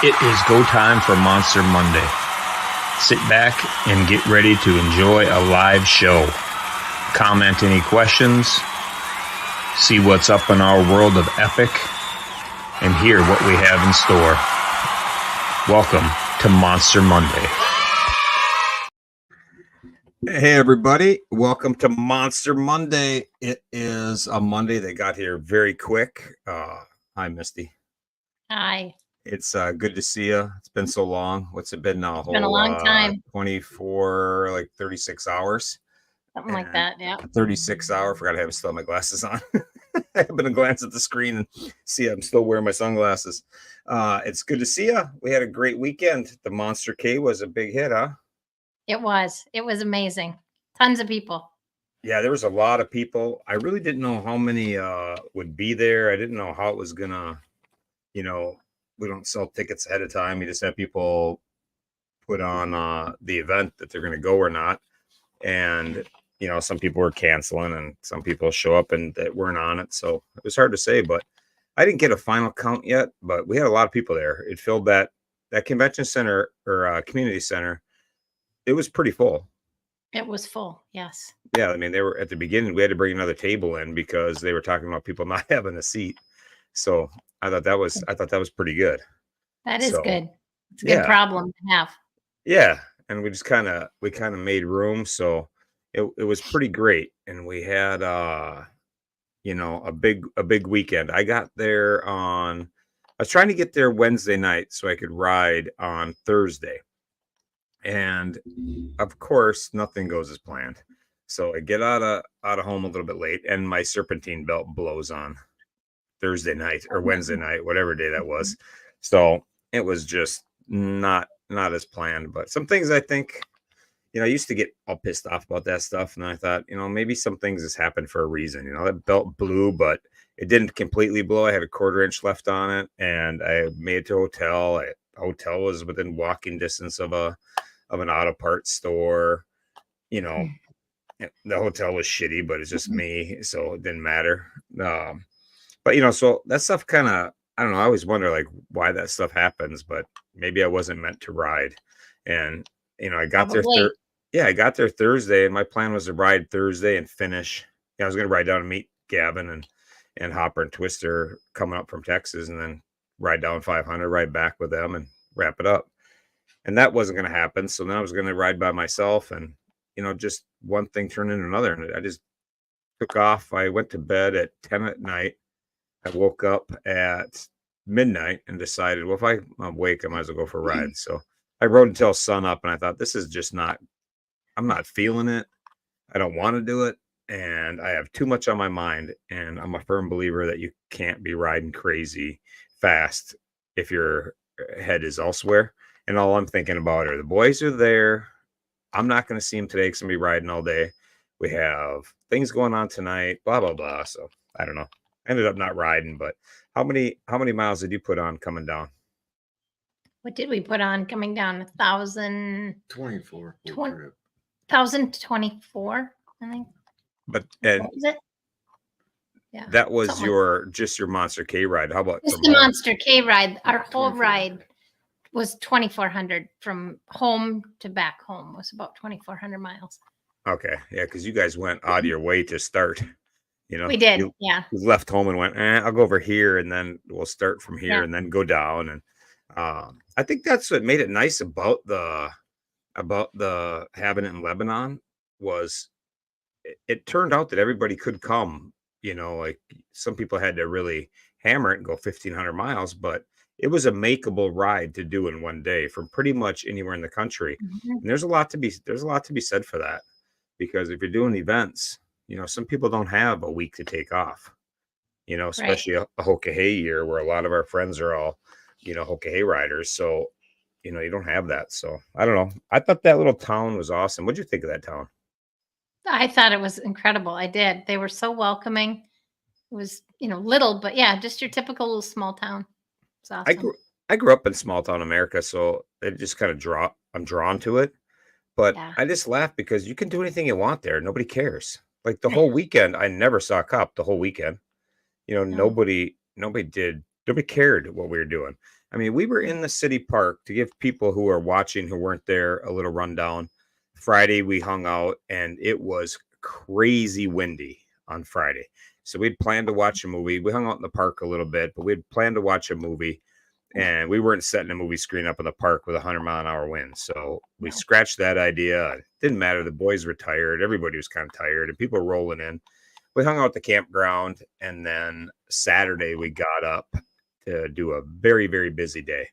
It is go time for Monster Monday. Sit back and get ready to enjoy a live show. Comment any questions, see what's up in our world of epic, and hear what we have in store. Welcome to Monster Monday. Hey everybody, welcome to Monster Monday. It is a Monday that got here very quick. Hi Misty. Hi. It's good to see you. It's been so long. What's it been now? It's been a long time. 24, like 36 hours. Something like that, yeah. 36 hours. Forgot I have still my glasses on. I happen to glance at the screen and see I'm still wearing my sunglasses. It's good to see you. We had a great weekend. The Monster K was a big hit, huh? It was. It was amazing. Tons of people. Yeah, there was a lot of people. I really didn't know how many would be there. I didn't know how it was gonna, we don't sell tickets ahead of time. You just have people put on the event that they're going to go or not. And, some people were canceling and some people show up and that weren't on it. So it was hard to say, but I didn't get a final count yet, but we had a lot of people there. It filled that convention center or community center. It was pretty full. It was full. Yes. Yeah. I mean, they were at the beginning, we had to bring another table in because they were talking about people not having a seat. So I thought that was pretty good. That is good. It's a good problem to have. Yeah. And we just kind of made room. So it was pretty great. And we had, a big weekend. I got there I was trying to get there Wednesday night so I could ride on Thursday. And of course, nothing goes as planned. So I get out of home a little bit late and my serpentine belt blows on Thursday night or Wednesday night, whatever day that was. So it was just not as planned, but some things I think, I used to get all pissed off about that stuff. And I thought, maybe some things has happened for a reason. That belt blew, but it didn't completely blow. I had a 1/4 inch left on it and I made it to a hotel. A hotel was within walking distance of an auto parts store. The hotel was shitty, but it's just me. So it didn't matter. But so that stuff kind of, I don't know. I always wonder like why that stuff happens, but maybe I wasn't meant to ride. And I got there. I got there Thursday, and my plan was to ride Thursday and finish. I was going to ride down and meet Gavin and Hopper and Twister coming up from Texas, and then ride down 500, ride back with them, and wrap it up. And that wasn't going to happen. So then I was going to ride by myself, and just one thing turned into another, and I just took off. I went to bed at 10 at night. I woke up at midnight and decided, well, if I'm awake, I might as well go for a ride. So I rode until sun up, and I thought, this is just I'm not feeling it. I don't want to do it. And I have too much on my mind. And I'm a firm believer that you can't be riding crazy fast if your head is elsewhere. And all I'm thinking about are the boys are there. I'm not going to see them today because I'm going to be riding all day. We have things going on tonight, blah, blah, blah. So I don't know. I ended up not riding, but how many miles did you put on coming down? What did we put on coming down? 1,024. 1,024, I think. But what was it? Yeah, that was your Monster K ride. How about just the Monster K ride? Our whole ride was 2,400 from home to back home. Was about 2,400 miles. Okay, yeah, because you guys went out of your way to start. We did. You left home and went, I'll go over here and then we'll start from here and then go down. And I think that's what made it nice about the having it in Lebanon was it turned out that everybody could come. Like some people had to really hammer it and go 1,500 miles, but it was a makeable ride to do in one day from pretty much anywhere in the country. Mm-hmm. And there's a lot to be said for that, because if you're doing events, some people don't have a week to take off, especially a Hoka year where a lot of our friends are all, Hoka riders. So, you don't have that. So I don't know. I thought that little town was awesome. What'd you think of that town? I thought it was incredible. I did. They were so welcoming. It was, little, but yeah, just your typical little small town. It's awesome. I grew up in small town America, so it just kind of I'm drawn to it. But I just laugh because you can do anything you want there. Nobody cares. Like the whole weekend, I never saw a cop the whole weekend. Nobody did nobody cared what we were doing. I mean, we were in the city park. To give people who are watching who weren't there a little rundown, Friday we hung out and it was crazy windy on Friday. So we'd planned to watch a movie. We hung out in the park a little bit, but we'd planned to watch a movie, and we weren't setting a movie screen up in the park with 100-mile-an-hour wind. So we scratched that idea. It didn't matter. The boys were tired. Everybody was kind of tired, and people were rolling in. We hung out at the campground, and then Saturday we got up to do a very, very busy day.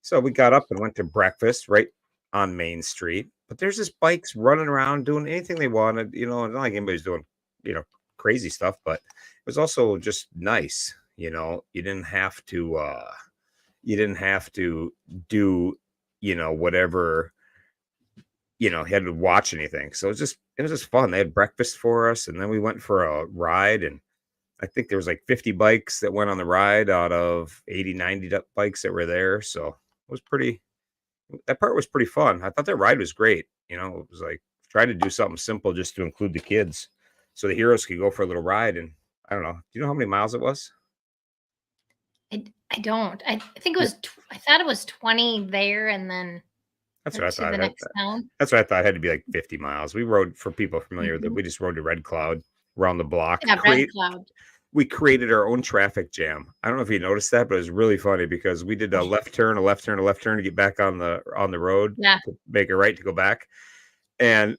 So we got up and went to breakfast right on Main Street. But there's just bikes running around doing anything they wanted. Not like anybody's doing, crazy stuff, but it was also just nice. You didn't have to do, whatever, you had to watch anything. So it was just fun. They had breakfast for us, and then we went for a ride, and I think there was like 50 bikes that went on the ride out of 80, 90 bikes that were there. So that part was pretty fun. I thought that ride was great. It was like, try to do something simple just to include the kids so the heroes could go for a little ride. And I don't know. Do you know how many miles it was? I don't. I think it was. I thought it was 20 there, and then that's what I thought. The next town. That's what I thought. It had to be like 50 miles. We rode, for people familiar, that we just rode to Red Cloud around the block. Yeah, Red Cloud. We created our own traffic jam. I don't know if you noticed that, but it was really funny because we did a left turn, a left turn, a left turn to get back on the road. Yeah. To make a right to go back, and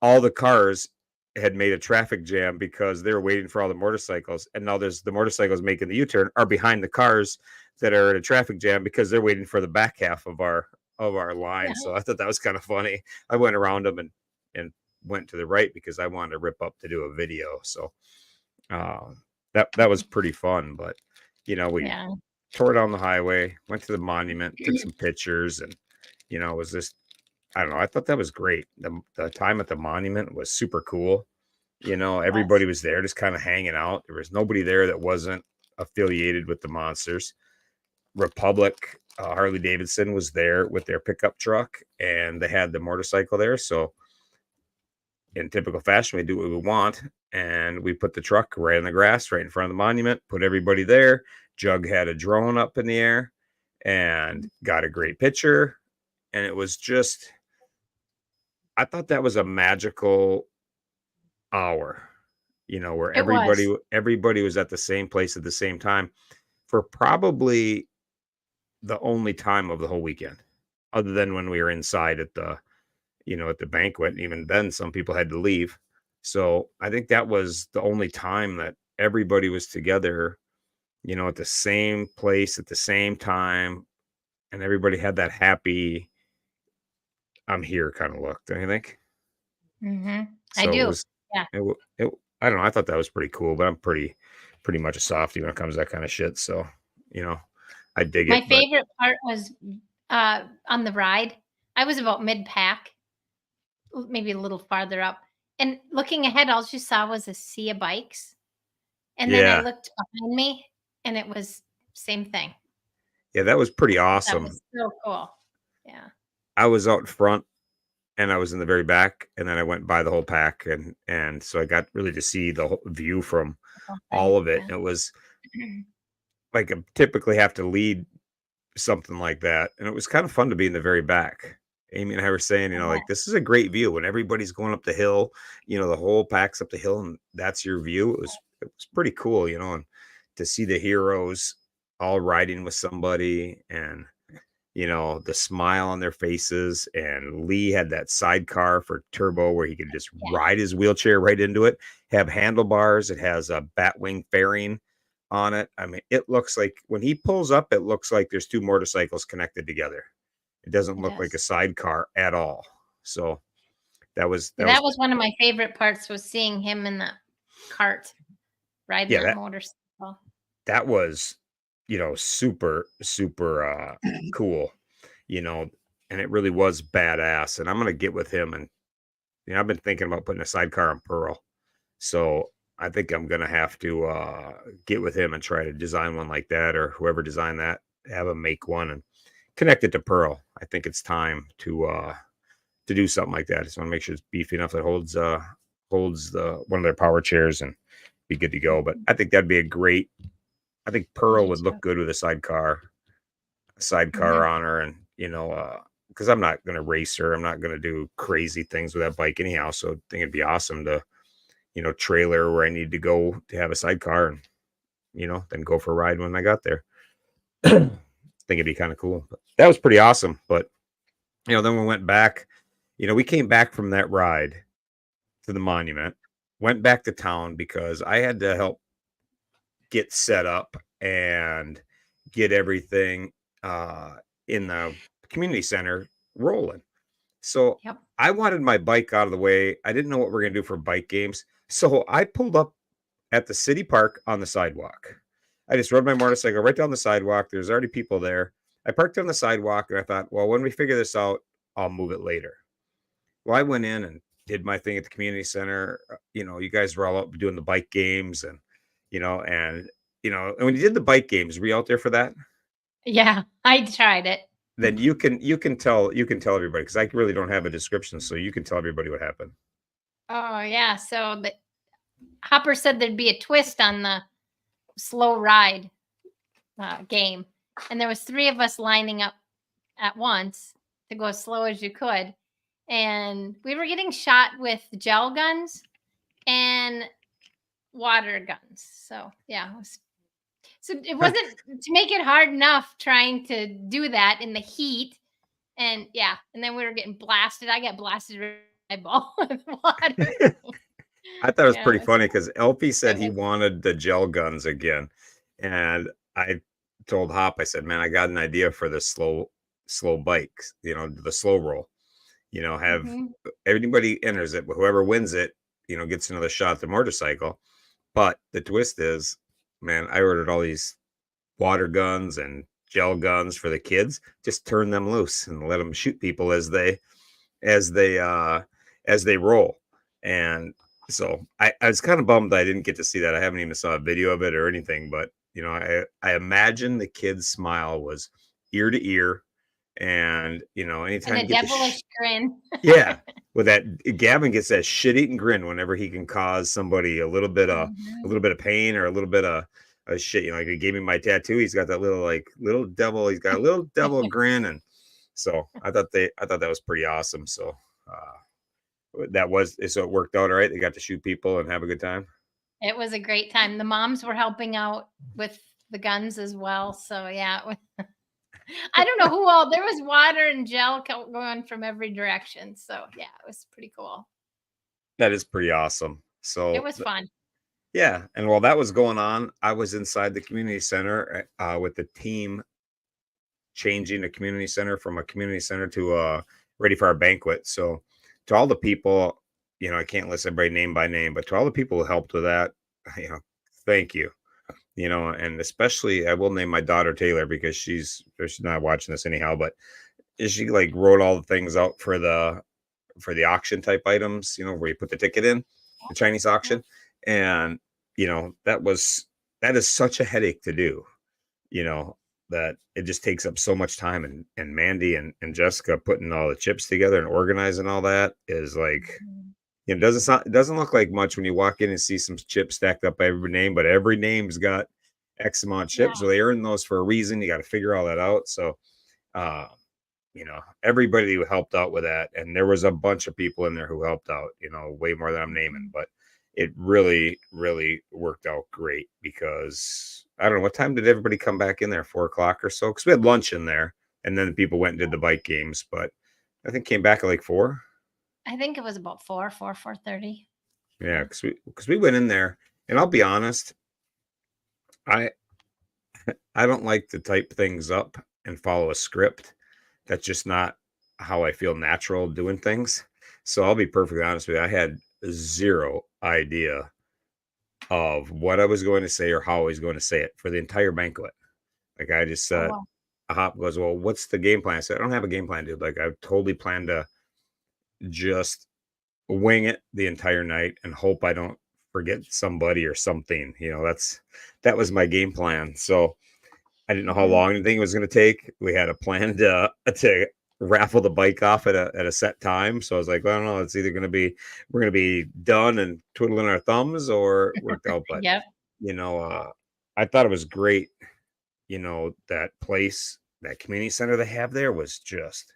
all the cars had made a traffic jam because they were waiting for all the motorcycles, and now there's the motorcycles making the U-turn are behind the cars that are in a traffic jam because they're waiting for the back half of our line. Yeah. So I thought that was kind of funny. I went around them and went to the right because I wanted to rip up to do a video. So that was pretty fun. But we tore down the highway, went to the monument, took some pictures, and it was just, I don't know. I thought that was great. The time at the monument was super cool. Everybody was there just kind of hanging out. There was nobody there that wasn't affiliated with the Monsters. Republic, Harley Davidson was there with their pickup truck, and they had the motorcycle there. So in typical fashion, we do what we want, and we put the truck right in the grass, right in front of the monument, put everybody there. Jug had a drone up in the air and got a great picture. And it was just, I thought that was a magical hour, where everybody was at the same place at the same time for probably the only time of the whole weekend, other than when we were inside at the banquet. And even then, some people had to leave. So I think that was the only time that everybody was together, at the same place at the same time. And everybody had that happy, I'm here kind of look, don't you think? Mm-hmm. So I do. I don't know. I thought that was pretty cool, but I'm pretty much a softie when it comes to that kind of shit. So, I dig it. My favorite part was on the ride. I was about mid-pack, maybe a little farther up. And looking ahead, all you saw was a sea of bikes. And then I looked behind me, and it was same thing. Yeah, that was pretty awesome. That was so cool. Yeah. I was out front, and I was in the very back, and then I went by the whole pack, and so I got really to see the whole view from all of it. Yeah. It was like I typically have to lead something like that, and it was kind of fun to be in the very back. Amy and I were saying, like, this is a great view when everybody's going up the hill, the whole pack's up the hill, and that's your view. It was pretty cool, and to see the heroes all riding with somebody, and the smile on their faces. And Lee had that sidecar for Turbo where he could just ride his wheelchair right into it, have handlebars. It has a Batwing fairing on it. I mean, it looks like when he pulls up, it looks like there's two motorcycles connected together. It doesn't look like a sidecar at all. So that was one of my favorite parts, was seeing him in the cart riding that motorcycle. That was, super, super cool, and it really was badass. And I'm going to get with him. And, I've been thinking about putting a sidecar on Pearl. So I think I'm going to have to get with him and try to design one like that, or whoever designed that, have him make one and connect it to Pearl. I think it's time to do something like that. I just want to make sure it's beefy enough that holds the one of their power chairs and be good to go. But I think that'd be a great I think Pearl do would look too. good with a sidecar Mhm. on her, and because I'm not gonna race her, I'm not gonna do crazy things with that bike anyhow. So I think it'd be awesome to trailer where I need to go to have a sidecar, and then go for a ride when I got there. I think it'd be kind of cool. But that was pretty awesome. But then we went back. We came back from that ride to the monument, went back to town because I had to help get set up and get everything in the community center rolling. So Yep. I wanted my bike out of the way. I didn't know what we are going to do for bike games. So I pulled up at the city park on the sidewalk. I just rode my motorcycle right down the sidewalk. There's already people there. I parked on the sidewalk and I thought, well, when we figure this out, I'll move it later. Well, I went in and did my thing at the community center. You guys were all up doing the bike games, and and when you did the bike games, were you out there for that? Yeah, I tried it. Then you can tell everybody, because I really don't have a description, so you can tell everybody what happened. Oh yeah. So the Hopper said there'd be a twist on the slow ride game, and there was 3 of us lining up at once to go as slow as you could, and we were getting shot with gel guns and water guns. So yeah, it wasn't to make it hard enough trying to do that in the heat, and yeah, and then we were getting blasted. I got blasted with my ball with water. I thought it was Yeah, pretty funny because LP said it he was. wanted the gel guns again, and I told Hop, I said, "Man, I got an idea for the slow bikes. The slow roll. Have Mhm. everybody enters it, but whoever wins it, gets another shot at the motorcycle. But the twist is, man, I ordered all these water guns and gel guns for the kids. Just turn them loose and let them shoot people as they uh as they roll. And so I was kind of bummed I didn't get to see that. I haven't even saw a video of it or anything, but I imagine the kid's smile was ear to ear. And And anytime a you get to devilish grin. yeah, with that, Gavin gets that shit-eating grin whenever he can cause somebody a Mhm. little bit of pain or a little bit of shit. Like he gave me my tattoo. He's got that little devil. He's got a little devil grin, and so I thought that was pretty awesome. So so it worked out all right. They got to shoot people and have a good time. It was a great time. The moms were helping out with the guns as well. So yeah, I don't know who all there was water and gel going from every direction. So yeah, it was pretty cool. That is pretty awesome. It So was fun. yeah, and while that was going on, I was inside the community center with the team changing the community center from a community center to ready for our banquet. So to all the people, I can't list everybody name by name, but to all the people who helped with that, you know, thank you. And especially I will name my daughter Taylor because she's not watching this anyhow, but she like wrote all the things out for the auction type items, where you put the ticket in, the Chinese auction. And that is such a headache to do, you know, that it just takes up so much time. And Mandy and Jessica putting all the chips together and organizing all that is like, Mhm. it doesn't look like much when you walk in and see some chips stacked up by every name, but every name's got X amount of Yeah. chips. So they earn those for a reason. You got to figure all that out. So, uh, everybody who helped out with that, and there was a bunch of people in there who helped out, way more than I'm naming, Mhm. but it really, really worked out great because I don't know what time did everybody come back in there, 4 o'clock or so, because we had lunch in there, and then the people went and did the bike games, but I think came back at like 4. I think it was about 4:30. Yeah, Yeah. because we went in there, and I'll be honest, I I don't like to type things up and follow a script. That's just not how I feel natural doing things. So I'll be perfectly honest with you. I had zero idea of what I was going to say or how I was going to say it for the entire banquet. Like I just Oh said, well. a hop goes, well, what's the game plan? I said, I don't have a game plan, dude. Like I totally plan to just wing it the entire night and hope I don't forget somebody or something. That was my game plan. So I didn't know how Mhm. long anything was going to take. We had a plan to raffle the bike off at a set time. So I was like, well, I don't know. It's either we're going to be done and twiddling our thumbs or it worked out. But Yep. you know, uh, I thought it was great. That place, that community center they have there was just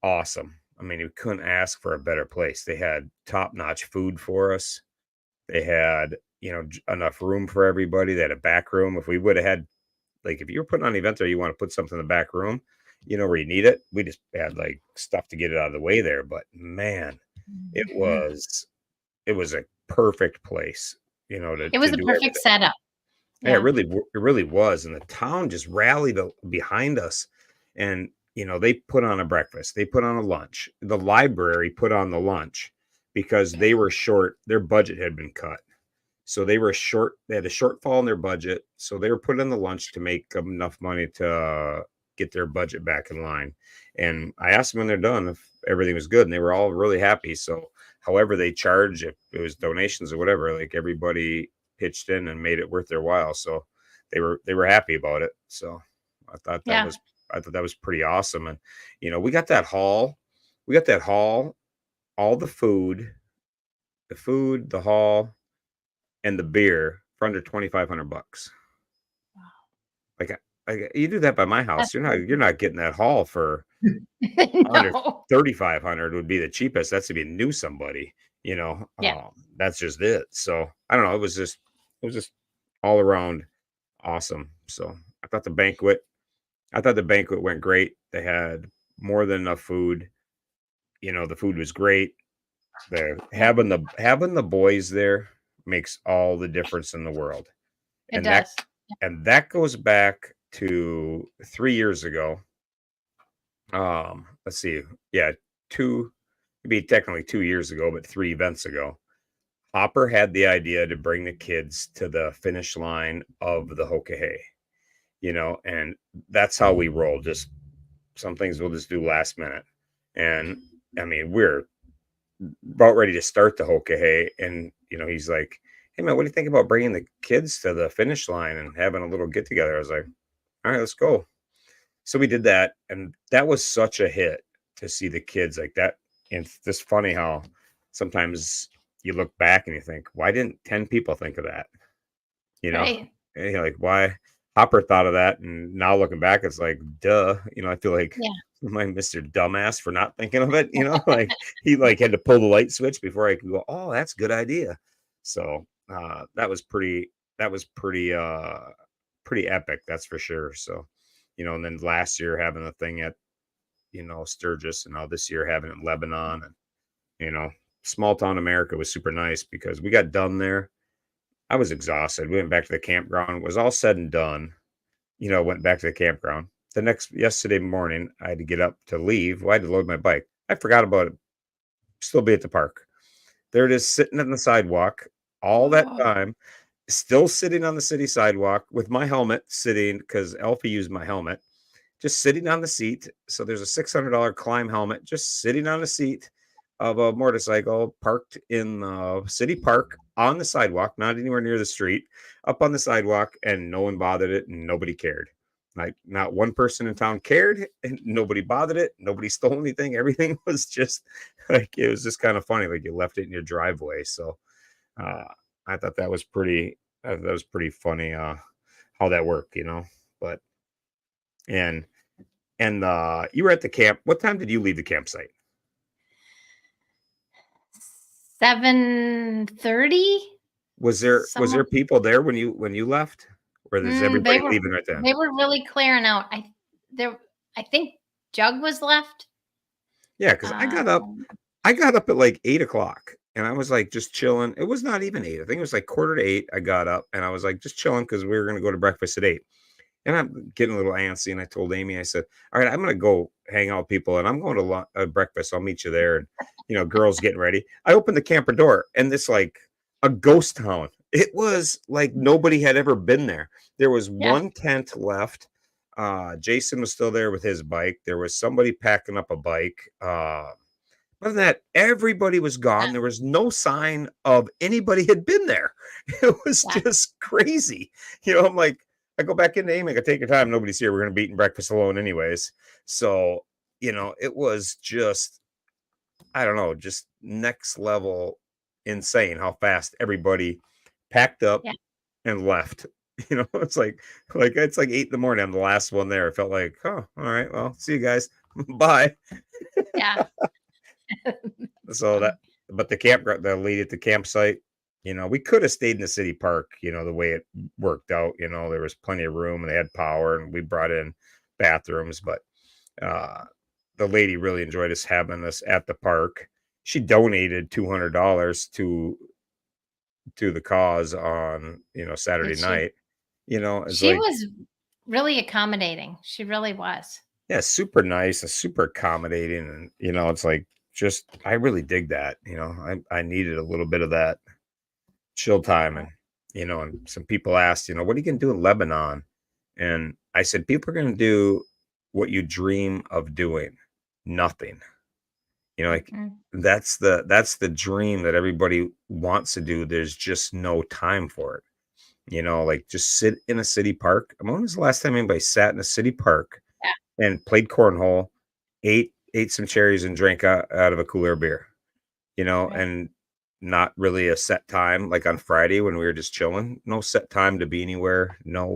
awesome. I mean, you couldn't ask for a better place. They had top-notch food for us. They had, enough room for everybody. They had a back room. If we would have had, like, if you were putting on an event or you want to put something in the back room, where you need it, we just had like stuff to get it out of the way there. But man, it Mhm. was it was a perfect place, It was to a do perfect everything. setup. Yeah, Yeah. it really was, and the town just rallied behind us, and they put on a breakfast, they put on a lunch, the library put on the lunch because they were short. Their budget had been cut, so they were short. They had a shortfall in their budget, so they were putting in the lunch to make enough money to get their budget back in line. And I asked them when they're done if everything was good, and they were all really happy. So, however they charge, if it was donations or whatever, like everybody pitched in and made it worth their while. So they were happy about it. So I thought that Yeah. was I thought that was pretty awesome. And we got that hall, we got that hall, all the food, the hall, and the beer for under $2,500. Like, you do that by my house, That's you're not getting that hall for under no. 3,500 would be the cheapest. That's if you knew somebody, Yeah. that's just it. So I don't know. It was just all around awesome. So I thought the banquet went great. They had more than enough food. The food was great. Yeah. Having the boys there makes all the difference in the world. It And that does. and that goes back to 3 years ago. Let's see. Yeah, two, maybe technically 2 years ago, but three events ago. Hopper had the idea to bring the kids to the finish line of the Hokahay, and that's how we roll. Just some things we'll just do last minute. And I mean, we're about ready to start the Hokahay, and he's like, "Hey man, what do you think about bringing the kids to the finish line and having a little get together?" I was like, "All right, let's go." So we did that, and that was such a hit to see the kids like that. And it's just funny how sometimes you look back and you think, why didn't 10 people think of that? You know, Right. and you're like, why Hopper thought of that? And now looking back, it's like, duh. I feel like Yeah. my Mr. Dumbass for not thinking of it. Like he like had to pull the light switch before I could go, oh, that's a good idea. So that was pretty epic, that's for sure. So, and then last year having the thing at Sturgis, and now this year having it in Lebanon, and you know, small town America was super nice because we got done there. I was exhausted. We went back to the campground. It was all said and done. Went back to the campground. Yesterday morning, I had to get up to leave. Well, I had to load my bike. I forgot about it. Still be at the park. There it is, sitting on the sidewalk all that Oh, time, still sitting on the city sidewalk with my helmet sitting because Elfie used my helmet, just sitting on the seat. So there's a $600 climb helmet just sitting on the seat of a motorcycle parked in the city park on the sidewalk, not anywhere near the street, up on the sidewalk, and no one bothered it and nobody cared. Like not one person in town cared, and nobody bothered it. Nobody stole anything. Everything was just like it was just kind of funny. Like you left it in your driveway. So uh, I thought that was pretty. That was pretty funny. How that worked. But and you were at the camp. What time did you leave the campsite? 7:30. Was there Somewhere. people there when you left? Or is They everybody were leaving right then? they were really clearing out. I think Jug was left. Yeah, because Um, I got up at like 8 o'clock, and I was like just chilling. It was not even 8. I think it was like quarter to 8. I got up and I was like just chilling because we were gonna go to breakfast at 8. And I'm getting a little antsy, and I told Amy, I said, "All right, I'm gonna go hang out with people, and I'm going to breakfast. I'll meet you there." And girls getting ready. I opened the camper door, and it's like a ghost town. It was like nobody had ever been there. There was yeah. one tent left. Jason was still there with his bike. There was somebody packing up a bike. Other than that, everybody was gone. There was no sign of anybody had been there. It was Yeah. just crazy. I'm like, I go back into Amy, I take your time. Nobody's here. We're going to be eating breakfast alone, anyways. So, it was just, I don't know, just next level insane how fast everybody packed up Yeah. and left. It's like it's like 8 in the morning. I'm the last one there. I felt like, oh, all right, well, see you guys. Bye. Yeah. So that, but the campground, the lady at the campsite, we could have stayed in the city park, the way it worked out, there was plenty of room and they had power and we brought in bathrooms, but uh the lady really enjoyed us having us at the park. She donated $200 to the cause on, Saturday Did she? night. It's She like, was really accommodating. She really was. yeah, super nice and super accommodating. And, it's like, just, I really dig that. I needed a little bit of that chill time. And, and some people asked, what are you going to do in Lebanon? And I said, people are going to do what you dream of doing, nothing. Like Mhm. that's the dream that everybody wants to do. There's just no time for it. Like just sit in a city park. When was the last time anybody sat in a city park Yeah. and played cornhole, ate some cherries and drank out of a cooler beer, Right. and not really a set time like on Friday when we were just chilling. No set time to be anywhere, no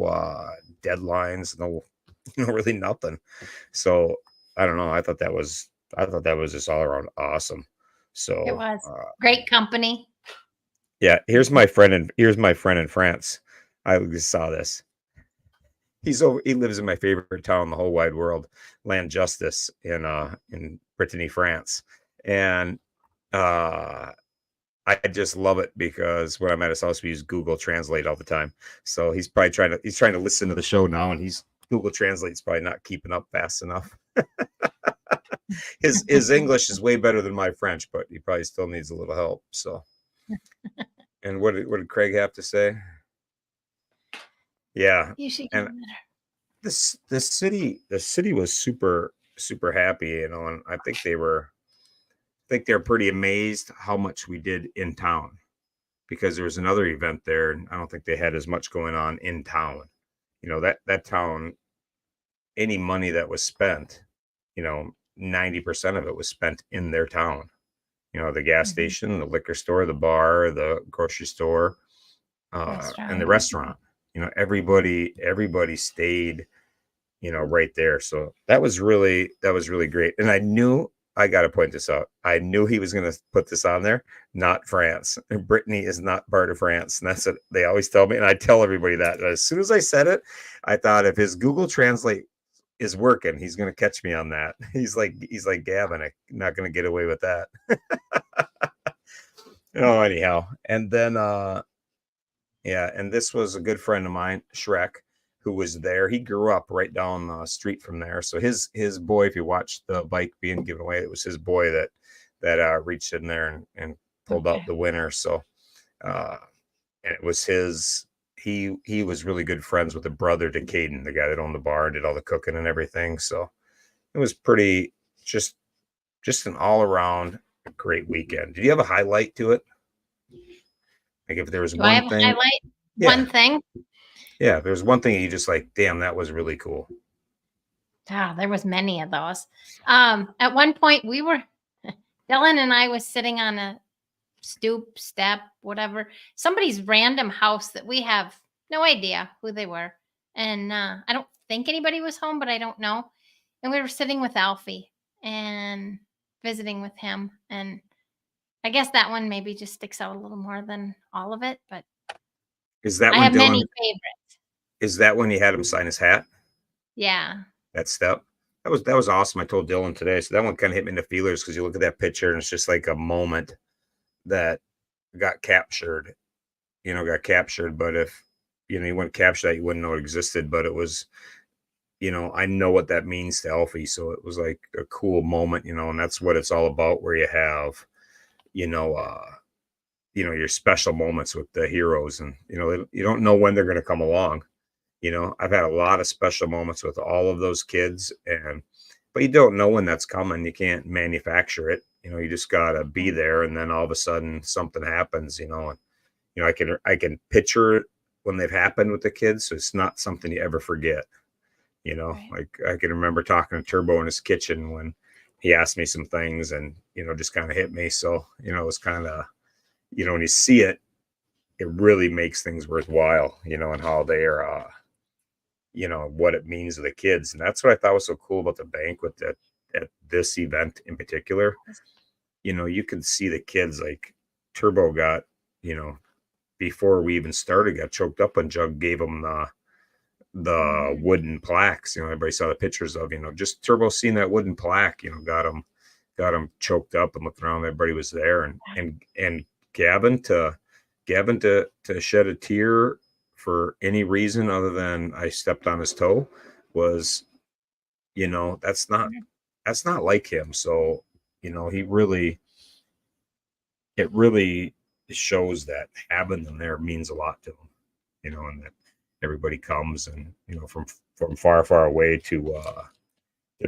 deadlines, no, really nothing. So I don't know. I thought that was just all around awesome. It So was great company. yeah, here's my friend in France. I just saw this. He lives in my favorite town in the whole wide world, Land Justice in Brittany, France. And uh I just love it because when I'm at his house, we use Google Translate all the time. So he's trying to listen to the show now, and he's Google Translate's probably not keeping up fast enough. His English is way better than my French, but he probably still needs a little help. So, and what did Craig have to say? Yeah, You should get and better. the city was super super happy, and I think they're pretty amazed how much we did in town because there was another event there, and I don't think they had as much going on in town. That town, any money that was spent, 90% of it was spent in their town. The gas Mhm. station, the liquor store, the bar, the grocery store, and the Restaurant. restaurant. Everybody stayed, right there. So that was really great. And I got to point this out. I knew he was going to put this on there, not France. And Brittany is not part of France. And that's what they always tell me. And I tell everybody that. And as soon as I said it, I thought if his Google Translate is working, he's going to catch me on that. He's like Gavin, I'm not going to get away with that. Oh, anyhow. And then, yeah, and this was a good friend of mine, Shrek, who was there. He grew up right down the street from there. So his boy, if you watched the bike being given away, it was his boy that reached in there and pulled out Okay. the winner. So uh and it was his he was really good friends with the brother to Caden, the guy that owned the bar and did all the cooking and everything. So it was pretty just an all around great weekend. Did you have a highlight to it? Like if there was Do I one have a thing, highlight? yeah. One thing? Yeah, there's one thing you just like, damn, that was really cool. There was many of those. At one point we were Dylan and I was sitting on a stoop, step, whatever, somebody's random house that we have no idea who they were. And I don't think anybody was home, but I don't know. And we were sitting with Alfie and visiting with him. And I guess that one maybe just sticks out a little more than all of it, but Is that I when have Dylan many favorites. is that when you had him sign his hat? Yeah. That step? That was awesome. I told Dylan today. So that one kind of hit me in the feelers because you look at that picture and it's just like a moment that got captured, got captured. But if you wouldn't capture that, you wouldn't know it existed. But it was, I know what that means to Alfie. So it was like a cool moment, and that's what it's all about, where you have, you know, uh, your special moments with the heroes, and you don't know when they're going to come along. I've had a lot of special moments with all of those kids, but you don't know when that's coming. You can't manufacture it. You just gotta be there, and then all of a sudden something happens. And I can picture it when they've happened with the kids, so it's not something you ever forget. Right. Like I can remember talking to Turbo in his kitchen when he asked me some things, and just kind of hit me. So it's kind of when you see it, it really makes things worthwhile, and how they're, what it means to the kids. And that's what I thought was so cool about the banquet that at this event in particular, you could see the kids like Turbo got, before we even started, got choked up when Jug gave him the wooden plaques. Everybody saw the pictures of, just Turbo seeing that wooden plaque, got him choked up and looked around. Everybody was there, and Gavin to shed a tear for any reason other than I stepped on his toe was, that's not like him. So, it really shows that having them there means a lot to him, and that everybody comes and, from far, far away to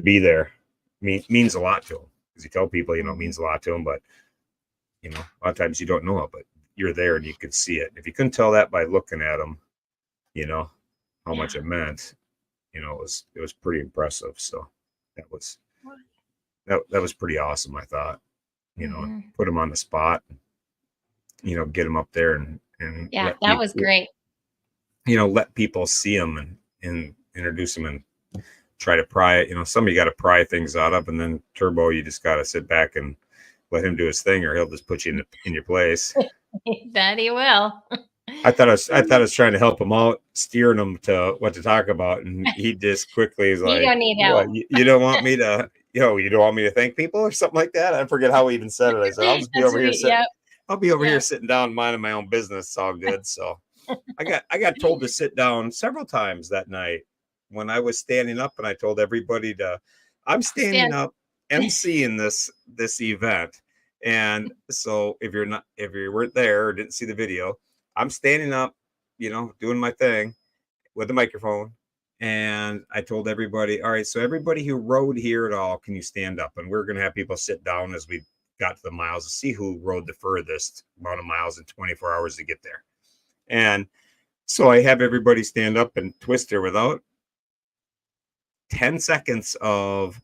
be there means a lot to him. Because you tell people, it means a lot to them, but, a lot of times you don't know it, but you're there and you could see it. If you couldn't tell that by looking at them, how much it meant, it was pretty impressive. So that was pretty awesome, I thought, put them on the spot, get them up there and yeah, that was great. Let people see them and introduce them and try to pry it. Some you got to pry things out of, and then Turbo, you just got to sit back and let him do his thing, or he'll just put you in your place. That he will. I thought I was trying to help him out, steering him to what to talk about, and he just quickly is like, "You don't need help. You don't want me to, you don't want me to thank people or something like that." I forget how he even said it. I said, "I'll just be over here sitting. Yep. I'll be over here sitting down, minding my own business. It's all good." So I got told to sit down several times that night when I was standing up, and I told everybody I'm standing up emceeing this event. And so if you weren't there or didn't see the video, I'm standing up, doing my thing with the microphone. And I told everybody, all right, so everybody who rode here at all, can you stand up? And we're going to have people sit down as we got to the miles to see who rode the furthest amount of miles in 24 hours to get there. And so I have everybody stand up and twist there without 10 seconds of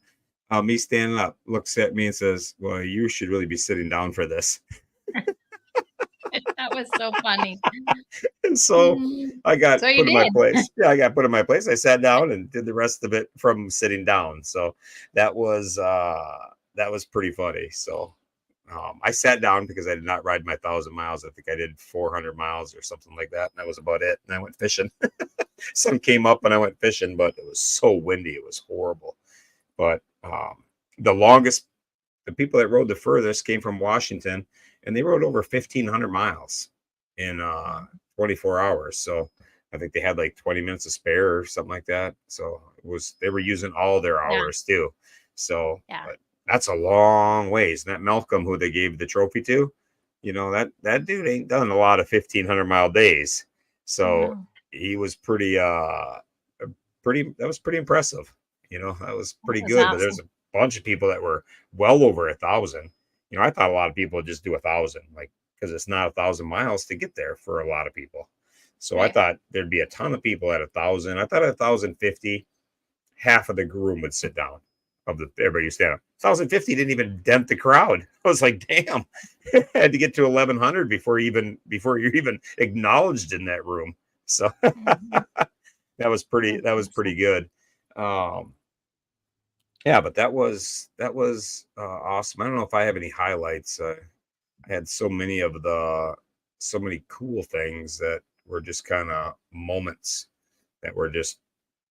me standing up, looks at me and says, "Well, you should really be sitting down for this." That was so funny. And so I got put in my place. Yeah, I got put in my place. I sat down and did the rest of it from sitting down. So that was pretty funny. So I sat down because I did not ride my 1,000 miles. I think I did 400 miles or something like that. And that was about it. And I went fishing. Sun came up and I went fishing, but it was so windy. It was horrible. But the people that rode the furthest came from Washington, and they rode over 1,500 miles in 24 hours. So I think they had like 20 minutes to spare or something like that. So they were using all their hours too. So but that's a long ways. And that Malcolm, who they gave the trophy to, that dude ain't done a lot of 1,500 mile days. So he was that was pretty impressive. That was pretty good. Awesome. But there's a bunch of people that were well over 1,000. I thought a lot of people would just do 1,000, because it's not 1,000 miles to get there for a lot of people. So I thought there'd be a ton of people at 1,000. I thought at 1,050, half of the room would sit down. Everybody would stand up. 1,050 didn't even dent the crowd. I was like, damn, I had to get to 1,100 before you're even acknowledged in that room. So that was pretty good. But that was awesome. I don't know if I have any highlights. I had so many cool things that were just kind of moments that were just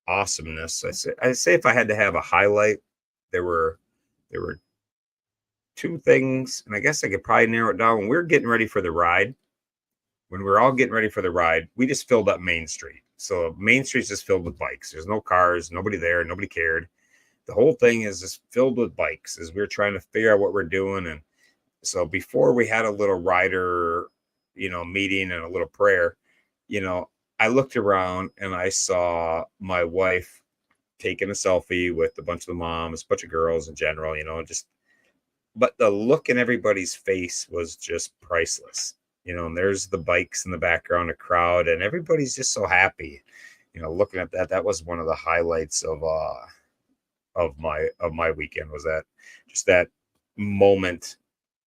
awesomeness. I say if I had to have a highlight, there were two things, and I guess I could probably narrow it down. When we were getting ready for the ride, when we were all getting ready for the ride, we just filled up Main Street. So Main Street's just filled with bikes. There's no cars, nobody there, nobody cared. The whole thing is just filled with bikes as we're trying to figure out what we're doing. And so before we had a little rider, meeting and a little prayer, I looked around and I saw my wife taking a selfie with a bunch of the moms, a bunch of girls in general, but the look in everybody's face was just priceless, and there's the bikes in the background, a crowd, and everybody's just so happy, looking at that. That was one of the highlights of my weekend, was that moment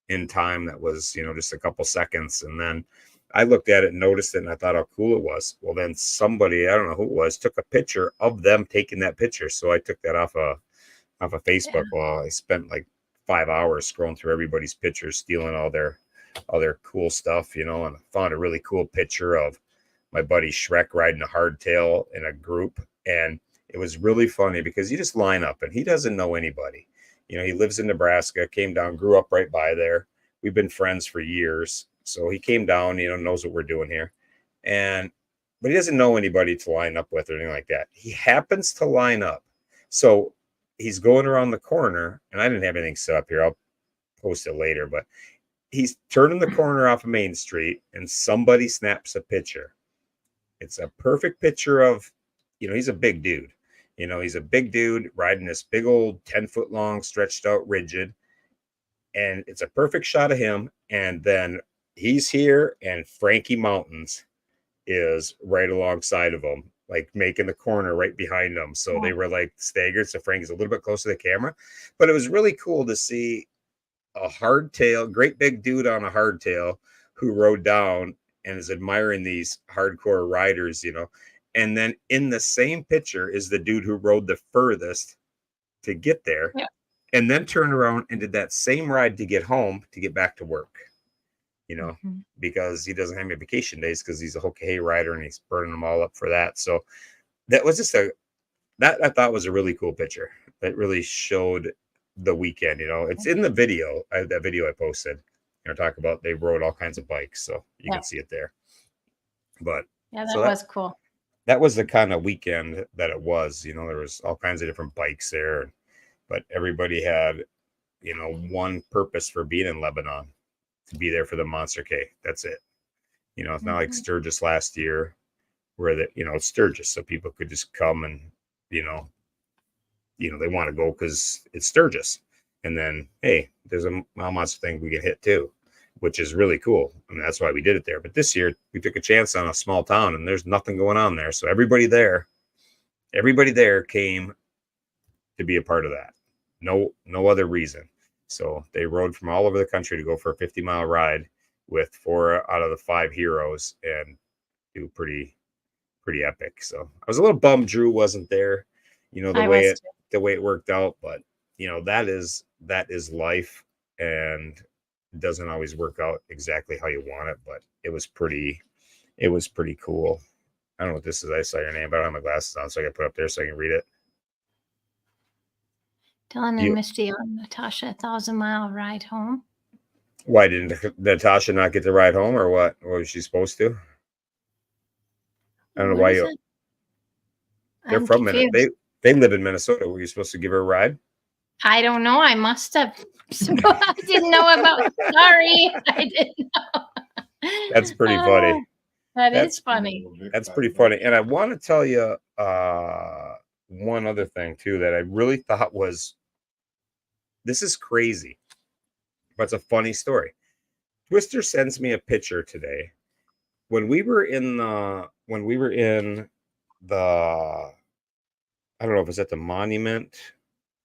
in time that was, just a couple seconds. And then I looked at it and noticed it, and I thought how cool it was. Well, then somebody, I don't know who it was, took a picture of them taking that picture. So I took that off of Facebook. Well, I spent like 5 hours scrolling through everybody's pictures, stealing all their cool stuff, and I found a really cool picture of my buddy Shrek riding a hardtail in a group. And it was really funny because you just line up and he doesn't know anybody. He lives in Nebraska, came down, grew up right by there. We've been friends for years. So he came down, knows what we're doing here. But he doesn't know anybody to line up with or anything like that. He happens to line up. So he's going around the corner, and I didn't have anything set up here. I'll post it later, but he's turning the corner off of Main Street and somebody snaps a picture. It's a perfect picture of, he's a big dude. He's a big dude riding this big old 10-foot long, stretched out rigid. And it's a perfect shot of him. And then he's here and Frankie Mountains is right alongside of him, like making the corner right behind them. So they were like staggered. So Frankie's a little bit closer to the camera. But it was really cool to see a hardtail, great big dude on a hardtail who rode down and is admiring these hardcore riders, And then in the same picture is the dude who rode the furthest to get there. Yeah. And then turned around and did that same ride to get home to get back to work, because he doesn't have any vacation days because he's a Hoka rider and he's burning them all up for that. So that was just that I thought was a really cool picture that really showed the weekend. It's in the video. That video I posted, talk about they rode all kinds of bikes. So you can see it there. But yeah, that was cool. That was the kind of weekend that it was. There was all kinds of different bikes there. But everybody had, one purpose for being in Lebanon, to be there for the Monster K. That's it. It's not like Sturgis last year where it's Sturgis. So people could just come and, they want to go because it's Sturgis. And then, hey, there's a monster thing we get hit too, which is really cool. I mean, that's why we did it there. But this year we took a chance on a small town and there's nothing going on there. So everybody there came to be a part of that. No other reason. So they rode from all over the country to go for a 50-mile ride with 4 out of the 5 heroes and do pretty epic. So I was a little bummed Drew wasn't there, the way it worked out, but that is life, and it doesn't always work out exactly how you want it, but it was pretty cool. I don't know what this is. I saw your name, but I don't have my glasses on, so I got to put it up there so I can read it. Dylan and Misty on Natasha 1,000-mile ride home. Why didn't Natasha not get to ride home, or what? What was she supposed to? I don't know why you. They're from Minnesota. They live in Minnesota. Were you supposed to give her a ride? I don't know. I must have. I didn't know about. Sorry, I didn't know. That's pretty funny. That's funny. That's pretty funny. And I want to tell you one other thing too that I really thought was. This is crazy, but it's a funny story. Twister sends me a picture today. When we were in the, I don't know if it's at the monument.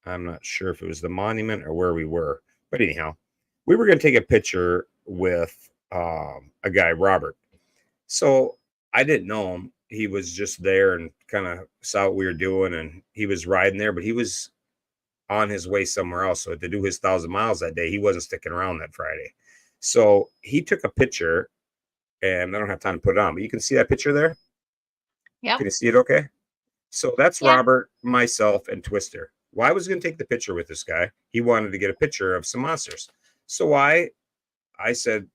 I'm not sure if it was the monument or where we were, but anyhow, we were going to take a picture with a guy, Robert. So I didn't know him. He was just there and kind of saw what we were doing, and he was riding there, but he was on his way somewhere else. So to do his 1,000 miles that day, he wasn't sticking around that Friday. So he took a picture, and I don't have time to put it on, but you can see that picture there. Yeah. Can you see it okay? So that's Robert, myself, and Twister. Well, I was going to take the picture with this guy. He wanted to get a picture of some monsters. So I said,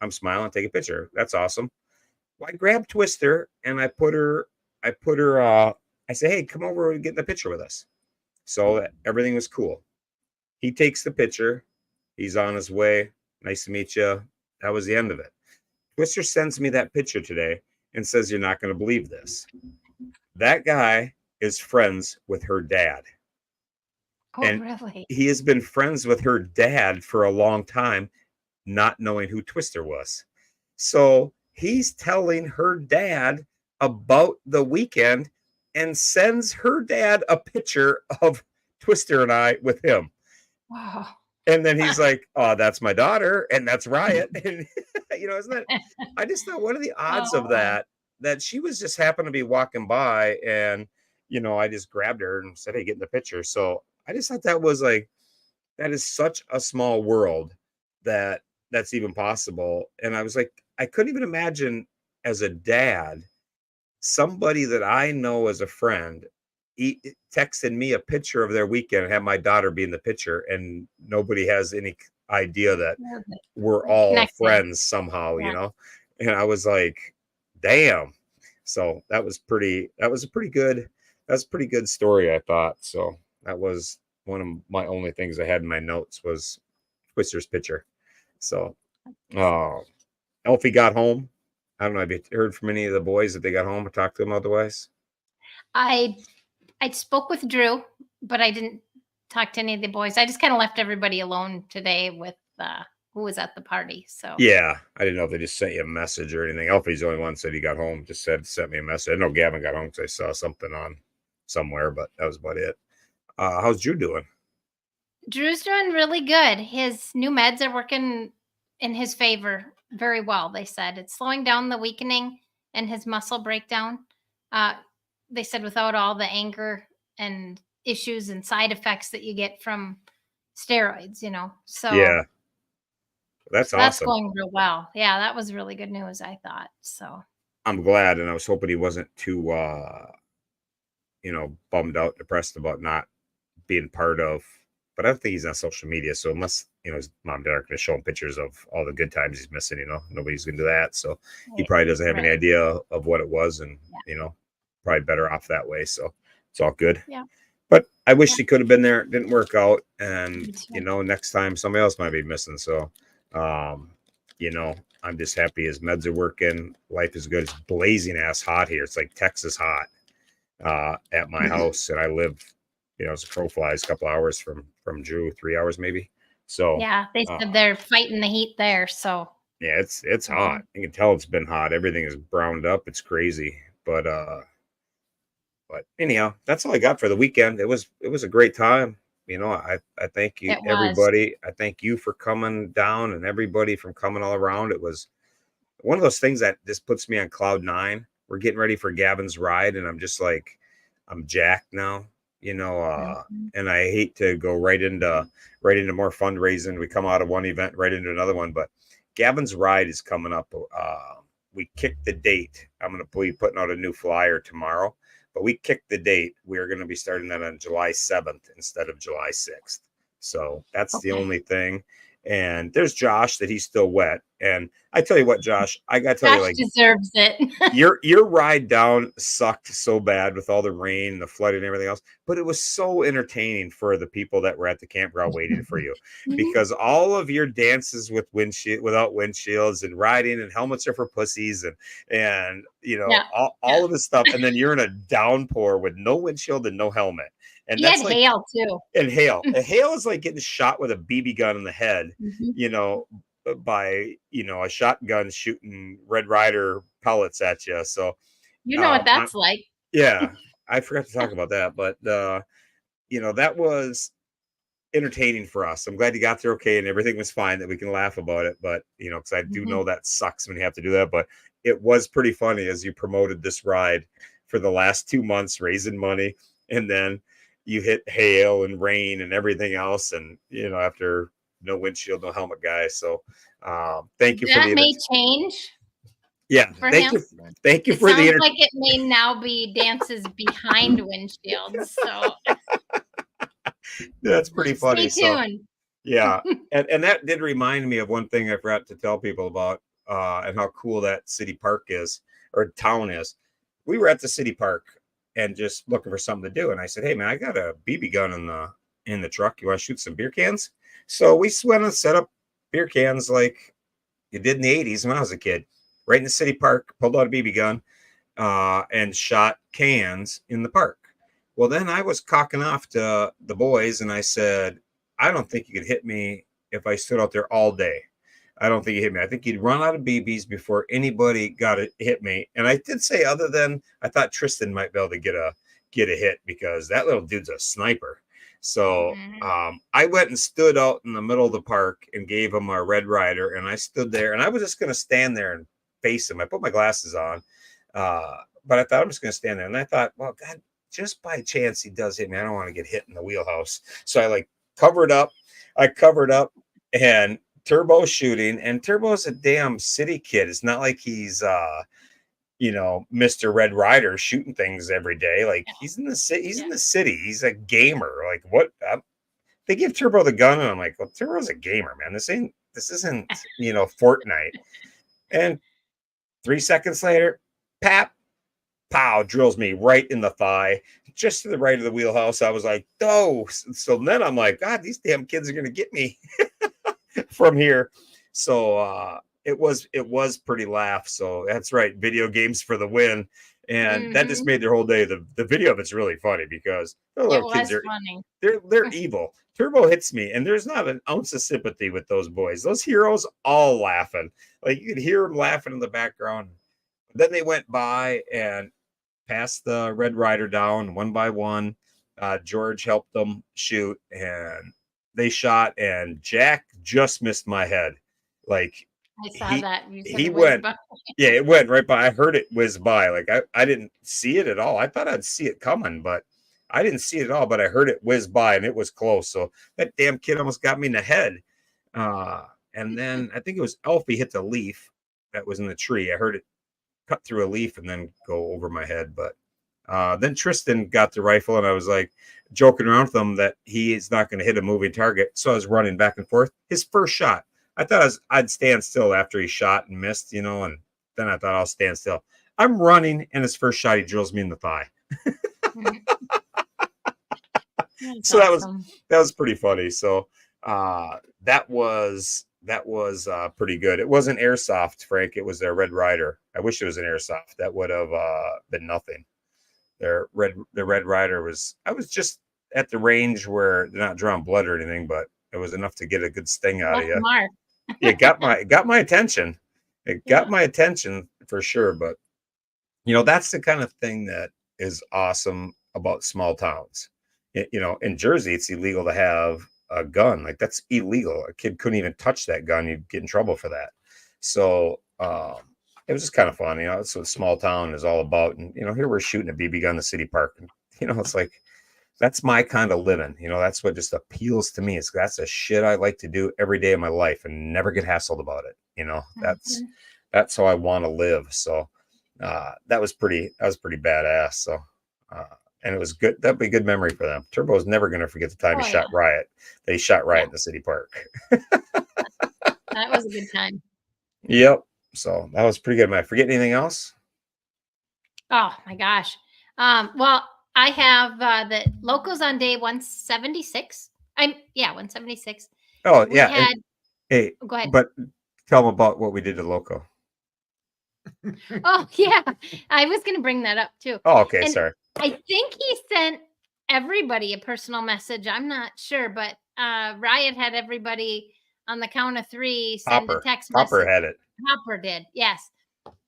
I'm smiling, take a picture. That's awesome. Well, I grabbed Twister and I said, hey, come over and get in the picture with us. So everything was cool. He takes the picture. He's on his way. Nice to meet you. That was the end of it. Twister sends me that picture today and says, you're not going to believe this. That guy is friends with her dad. Oh, and really? He has been friends with her dad for a long time, not knowing who Twister was. So he's telling her dad about the weekend and sends her dad a picture of Twister and I with him. Wow. And then he's like, "Oh, that's my daughter, and that's Riot." And isn't that? I just thought, what are the odds of Oh, that she was just happened to be walking by, and I just grabbed her and said, "Hey, get in the picture." So I just thought that was like that is such a small world that that's even possible. And I was like, I couldn't even imagine as a dad, somebody that I know as a friend texted me a picture of their weekend and had my daughter be in the picture, and nobody has any idea that yeah, we're they're all connected. friends somehow, Yeah. And I was like, damn. So that was a pretty good that's a pretty good story, I thought. So that was one of my only things I had in my notes was Twister's picture. So uh Elfie got home. I don't know. Have you heard from any of the boys that they got home or talked to them otherwise? I I spoke with Drew, but I didn't talk to any of the boys. I just kind of left everybody alone today with who was at the party. So Yeah, I didn't know if they just sent you a message or anything. Alfie's the only one said he got home. Just said sent me a message. I know Gavin got home because I saw something on somewhere, but that was about it. How's Drew doing? Drew's doing really good. His new meds are working in his favor very well. They said it's slowing down the weakening and his muscle breakdown. Uh, they said without all the anger and issues and side effects that you get from steroids, So Yeah, that's that's awesome. going real well. Yeah, that was really good news, I thought. So I'm glad, and I was hoping he wasn't too, bummed out, depressed about not being part of. But I don't think he's on social media, so unless his mom and dad are going to show him pictures of all the good times he's missing, nobody's going to do that. So he right, probably doesn't have any right. idea of what it was, and Yeah. probably better off that way. So it's all good. Yeah. But I Yeah. wish he could have been there. It didn't work out, and Me too. next time somebody else might be missing. So, um, I'm just happy his meds are working. Life is good. It's blazing ass hot here. It's like Texas hot at my house, and I live, as a crow flies, a couple hours from Drew, 3 hours maybe. So, Yeah, they uh, said they're fighting the heat there. So yeah, it's hot. um, You can tell it's been hot. Everything is browned up. It's crazy, but anyhow, that's all I got for the weekend. It was a great time. I thank you it was. everybody. I thank you for coming down and everybody from coming all around. It was one of those things that just puts me on cloud nine. We're getting ready for Gavin's ride, and I'm just like I'm jacked now, Mhm. and I hate to go right into more fundraising. We come out of one event right into another one, but Gavin's ride is coming up. We kicked the date. I'm going to be putting out a new flyer tomorrow, but we kicked the date. We're going to be starting that on July 7th instead of July 6th. So that's the Okay. only thing. And there's Josh that he's still wet. And I tell you what, Josh, I got to tell you, Josh like, deserves it. your ride down sucked so bad with all the rain, the flooding, and everything else, but it was so entertaining for the people that were at the campground waiting for you, because all of your dances with windshield without windshields and riding and helmets are for pussies and Yeah, all yeah. of this stuff, and then you're in a downpour with no windshield and no helmet, and He had that's like hail too. and hail. A hail is like getting shot with a BB gun in the head, Mhm. you know, by a shotgun shooting Red Rider pellets at you. So, You know what I, that's like. yeah, I forgot to talk about that, but that was entertaining for us. I'm glad you got there okay and everything was fine, that we can laugh about it. But because I do know Mhm. that sucks when you have to do that, but it was pretty funny as you promoted this ride for the last 2 months, raising money, and then you hit hail and rain and everything else, and after no windshield, no helmet, guy. So, thank you for That the may change yeah, for him. thank you It for the sounds like it may now be dances behind windshields. So That's pretty funny. stay So, tuned. yeah, and that did remind me of one thing I forgot to tell people about, and how cool that city park is, or town is. We were at the city park and just looking for something to do, and I said, "Hey man, I got a BB gun in the truck. You want to shoot some beer cans?" So we went and set up beer cans like you did in the '80s when I was a kid, right in the city park. Pulled out a BB gun, and shot cans in the park. Well, then I was cocking off to the boys and I said, I don't think you could hit me if I stood out there all day. I don't think you hit me. I think you'd run out of BBs before anybody got to hit me. And I did say, other than I thought Tristan might be able to get a hit, because that little dude's a sniper. So I went and stood out in the middle of the park and gave him a Red Ryder, and I stood there and I was just going to stand there and face him. I put my glasses on, but I thought I'm just going to stand there, and I thought, well, God, just by chance he does hit me, I don't want to get hit in the wheelhouse. So I like covered up. I covered up, and Turbo's shooting, and Turbo's a damn city kid. It's not like he's Mr. Red Ryder shooting things every day. Like he's in the city. He's in the city. He's a gamer. Like what? They give Turbo the gun, and I'm like, well, Turbo's a gamer, man. This isn't Fortnite. And 3 seconds later, pap, pow, drills me right in the thigh, just to the right of the wheelhouse. I was like, oh. So then I'm like, God, these damn kids are gonna get me from here. So it was pretty laugh. So that's right, video games for the win. And that just made their whole day. The video of it's really funny because the little kids are funny. They're evil. Turbo hits me, and there's not an ounce of sympathy with those boys. Those heroes all laughing. Like you could hear them laughing in the background. Then they went by and passed the Red Ryder down one by one. George helped them shoot, and they shot, and Jack just missed my head. Like I saw that. He went, yeah, it went right by. I heard it whiz by. Like I didn't see it at all. I thought I'd see it coming, but I didn't see it at all. But I heard it whiz by, and it was close. So that damn kid almost got me in the head. And then I think it was Elfie hit the leaf that was in the tree. I heard it cut through a leaf and then go over my head. But then Tristan got the rifle, and I was like joking around with him that he is not going to hit a moving target. So I was running back and forth. His first shot, I thought I'd stand still after he shot and missed, and then I thought I'll stand still. I'm running, and his first shot, he drills me in the thigh. So awesome. that was pretty funny. So that was pretty good. It wasn't airsoft, Frank. It was their Red Ryder. I wish it was an airsoft. That would have been nothing. The Red Ryder was. I was just at the range where they're not drawing blood or anything, but it was enough to get a good sting out of you. It got my attention. It got my attention for sure. But that's the kind of thing that is awesome about small towns. In Jersey, it's illegal to have a gun. Like that's illegal. A kid couldn't even touch that gun. You'd get in trouble for that. So it was just kind of fun. That's what a small town is all about. And here we're shooting a BB gun in the city park. And it's like that's my kind of living. That's what just appeals to me. That's the shit I like to do every day of my life and never get hassled about it. That's how I want to live. So that was pretty badass. So and it was good. That'd be a good memory for them. Turbo is never going to forget the time he shot Riot. They shot Riot in the city park. That was a good time. Yep. So that was pretty good. Am I forgetting anything else? Oh my gosh. Well, I have the locals on day 176. 176. Oh, yeah. Hey, go ahead. But tell them about what we did to Loco. Oh, yeah. I was going to bring that up too. Oh, okay. Sorry. I think he sent everybody a personal message. I'm not sure, but Riot had everybody on the count of 3 send a text message. Hopper had it. Hopper did, yes.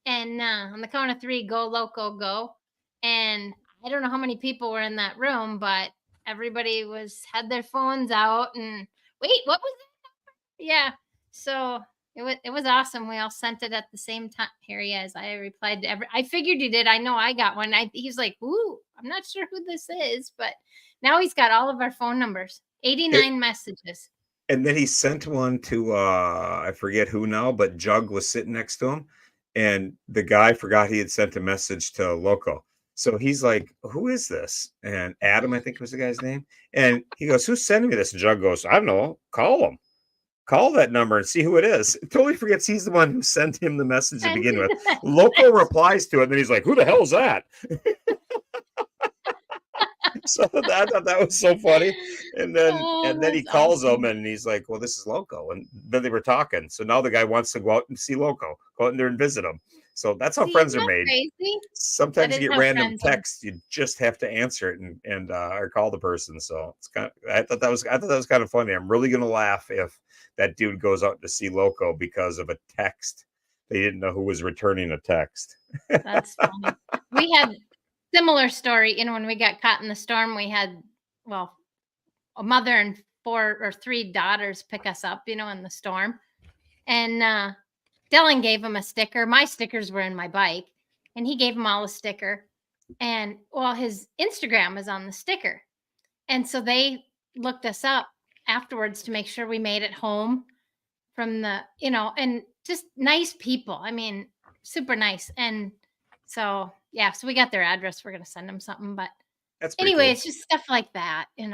And on the count of 3, go Loco, go. And I don't know how many people were in that room, but everybody had their phones out and wait, what was that? Yeah. So it was awesome. We all sent it at the same time. Here he is. I replied to I figured you did. I know I got one. He's like, ooh, I'm not sure who this is, but now he's got all of our phone numbers. 89 messages. And then he sent one to I forget who now, but Jug was sitting next to him, and the guy forgot he had sent a message to Loco. So he's like, who is this? And Adam, I think was the guy's name. And he goes, who's sending me this? And Jug goes, I don't know. Call him. Call that number and see who it is. Totally forgets he's the one who sent him the message to begin with. Loco replies to it, and then he's like, who the hell is that? So I thought that was so funny. And then he calls him, and he's like, well, this is Loco. And then they were talking. So now the guy wants to go out and see Loco, go out in there and visit him. So that's how friends are made. Crazy? Sometimes you get random texts, you just have to answer it and or call the person. So it's kind of, I thought that was kind of funny. I'm really gonna laugh if that dude goes out to see Loco because of a text. They didn't know who was returning a text. That's funny. We had similar story. When we got caught in the storm, we had a mother and 4 or 3 daughters pick us up, in the storm. And Dylan gave him a sticker. My stickers were in my bike, and he gave him all a sticker. And his Instagram was on the sticker. And so they looked us up afterwards to make sure we made it home from the, and just nice people. I mean, super nice. And so, yeah, so we got their address. We're going to send them something. But That's pretty anyway, cool. it's just stuff like that, Yeah,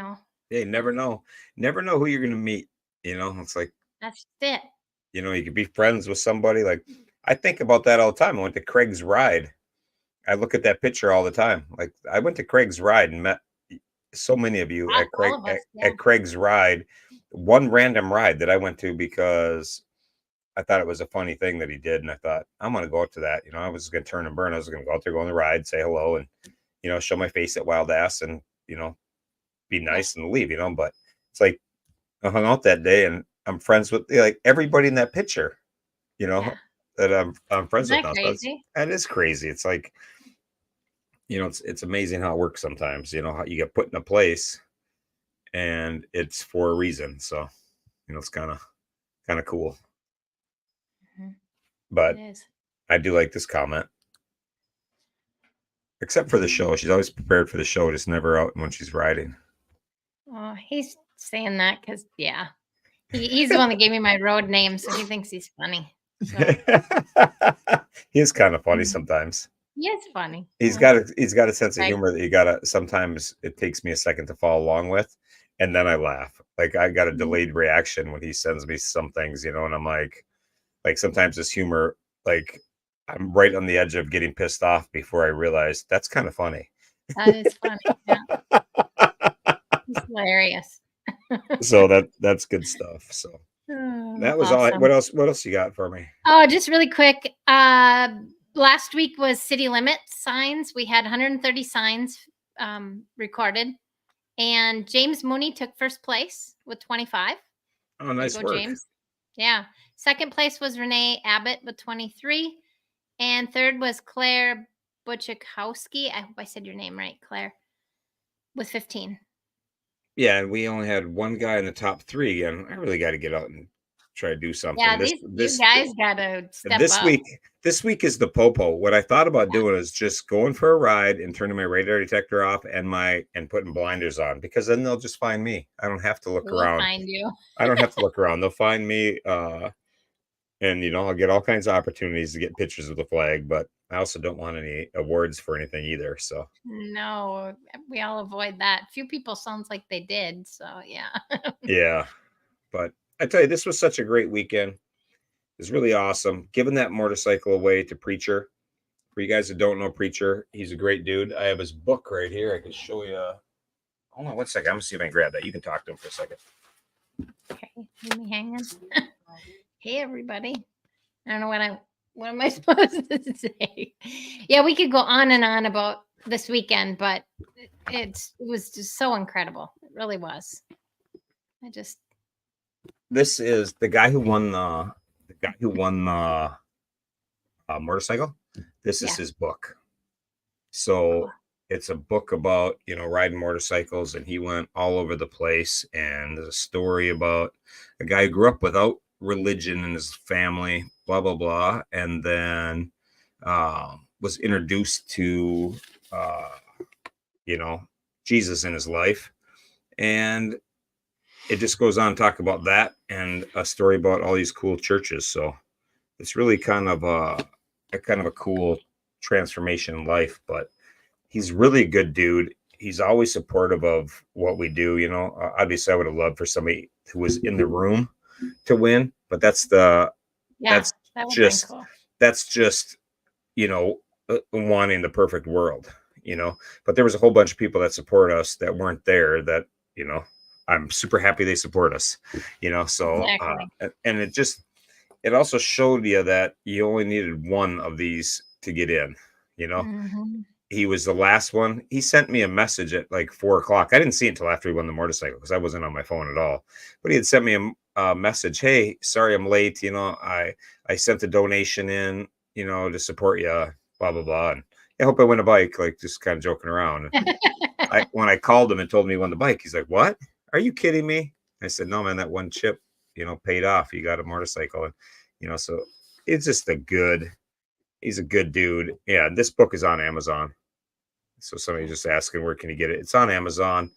you never know who you're going to meet. It's like, That's it. you could be friends with somebody. Like, I think about that all the time. I went to Craig's Ride. I look at that picture all the time. Like, I went to Craig's Ride and met so many of you at All of us, yeah. Craig's Ride. One random ride that I went to because I thought it was a funny thing that he did, and I thought, I'm going to go out to that. I was going to turn and burn. I was going to go out there, go on the ride, say hello, and show my face at Wild Ass, and be nice and leave. But it's like I hung out that day, and I'm friends with like everybody in that picture. Yeah. That I'm friends Isn't with that now. crazy? That is crazy. It's like, it's amazing how it works sometimes. How you get put in a place, and it's for a reason. So, it's kind of cool. Mhm. But It is. I do like this comment. Except for the show, she's always prepared for the show, just never out when she's riding. Oh, he's saying that because, yeah, he's the one that gave me my road name, so he thinks he's funny. So, He is kind of funny Mhm. sometimes. he is funny. He's Yeah. got a sense of Right. humor that you gotta. Sometimes it takes me a second to follow along with, and then I laugh. Like, I got a Mhm. delayed reaction when he sends me some things, and I'm like sometimes his humor, like, I'm right on the edge of getting pissed off before I realize that's kind of funny. That is funny. Yeah, he's hilarious. So that's good stuff. So that was all. Awesome. What else you got for me? Oh, just really quick. Last week was city limit signs. We had 130 signs recorded, and James Mooney took first place with 25. Oh, nice work. James. Yeah. Second place was Renee Abbott with 23, and third was Claire Butchikowski. I hope I said your name right, Claire, with 15. Yeah, and we only had one guy in the top 3 again. I really got to get out and try to do something. Yeah, these guys got to step up. This week is the popo. What I thought about doing is just going for a ride and turning my radar detector off and putting blinders on, because then they'll just find me. I don't have to look We'll around. find you. I don't have to look around. They'll find me. And I'll get all kinds of opportunities to get pictures of the flag, but I also don't want any awards for anything either. So No, we all avoid that. Few people sounds like they did. So yeah. yeah, but I tell you, this was such a great weekend. It was really awesome. Giving that motorcycle away to Preacher. For you guys that don't know Preacher, he's a great dude. I have his book right here. I can show you. Hold on one second. I'm gonna see if I can grab that. You can talk to him for a second. Okay, leave me hanging. Hey everybody. I don't know what am I supposed to say? Yeah, we could go on and on about this weekend, but it was just so incredible. It really was. This is the guy who won the motorcycle. This is his book. So it's a book about, riding motorcycles, and he went all over the place. And there's a story about a guy who grew up without religion in his family, blah, blah, blah. And then was introduced to, Jesus in his life. And it just goes on to talk about that, and a story about all these cool churches. So it's really kind of a cool transformation in life, but he's really a good dude. He's always supportive of what we do. Obviously I would have loved for somebody who was in the room to win, but that's just wanting the perfect world, but there was a whole bunch of people that support us that weren't there that, I'm super happy they support us, so, Exactly. And it also showed you that you only needed one of these to get in, Mhm. He was the last one. He sent me a message at like 4:00. I didn't see it until after he won the motorcycle, because I wasn't on my phone at all, but he had sent me a message. Hey, sorry, I'm late. I sent a donation in, to support you, blah, blah, blah. And I hope I win a bike, like just kind of joking around. When I called him and told me he won the bike, he's like, what? are you kidding me? I said, no, man, that one chip, paid off. You got a motorcycle. And, so it's just he's a good dude. Yeah. This book is on Amazon. So somebody just asking, where can you get it? It's on Amazon.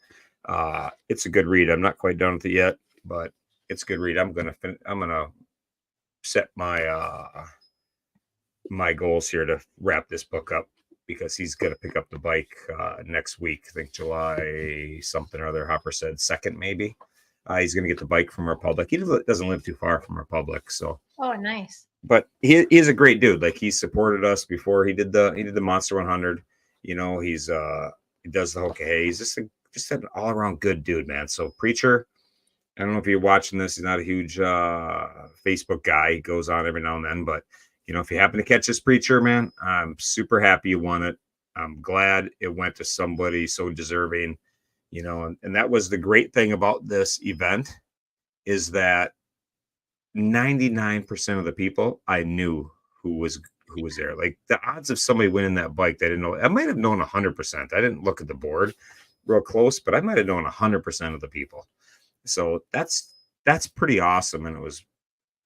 It's a good read. I'm not quite done with it yet, but it's a good read. I'm going to set my goals here to wrap this book up, because he's going to pick up the bike next week. I think July something or other. Hopper said 2nd, maybe. He's going to get the bike from Republic. He doesn't live too far from Republic, so. Oh, nice. But he's a great dude. Like, he supported us before he did the Monster 100. He does the whole. Hey, he's just an all around good dude, man. So Preacher, I don't know if you're watching this. He's not a huge Facebook guy. He goes on every now and then, but if you happen to catch this, Preacher, man, I'm super happy you won it. I'm glad it went to somebody so deserving, and that was the great thing about this event, is that 99% of the people I knew who was there. Like, the odds of somebody winning that bike, they didn't know. I might have known 100%. I didn't look at the board real close, but I might have known 100% of the people. So that's pretty awesome. And it was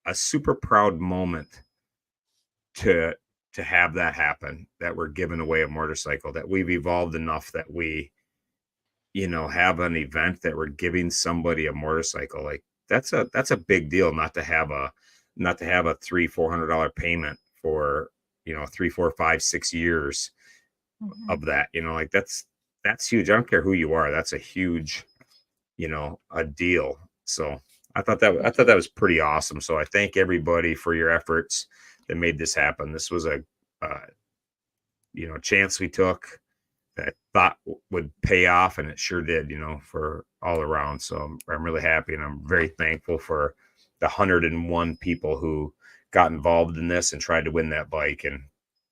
a super proud moment to have that happen, that we're giving away a motorcycle, that we've evolved enough that we, have an event that we're giving somebody a motorcycle. Like, that's a big deal, not to have a $300-400 payment for, 3, 4, 5, 6 years of that, like that's huge. I don't care who you are. That's a huge, a deal. So I thought that was pretty awesome. So I thank everybody for your efforts that made this happen. This was a chance we took that I thought would pay off, and it sure did, for all around. So I'm really happy, and I'm very thankful for the 101 people who got involved in this and tried to win that bike and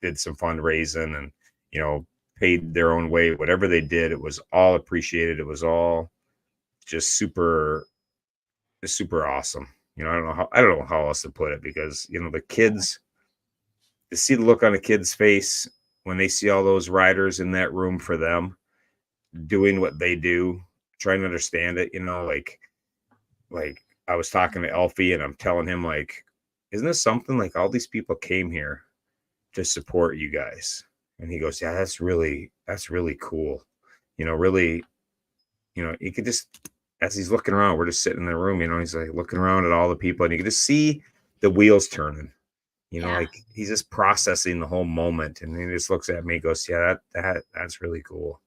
did some fundraising and, paid their own way. Whatever they did, it was all appreciated. It was all just super awesome. I don't know how else to put it, because, the kids, to see the look on a kid's face when they see all those riders in that room for them doing what they do, trying to understand it, like I was talking to Elfie and I'm telling him, like, isn't this something, like, all these people came here to support you guys? And he goes, yeah, that's really cool. Really, you could just, as he's looking around, we're just sitting in the room, he's like looking around at all the people, and you can just see the wheels turning. Like, he's just processing the whole moment, and he just looks at me and goes, yeah, that's really cool.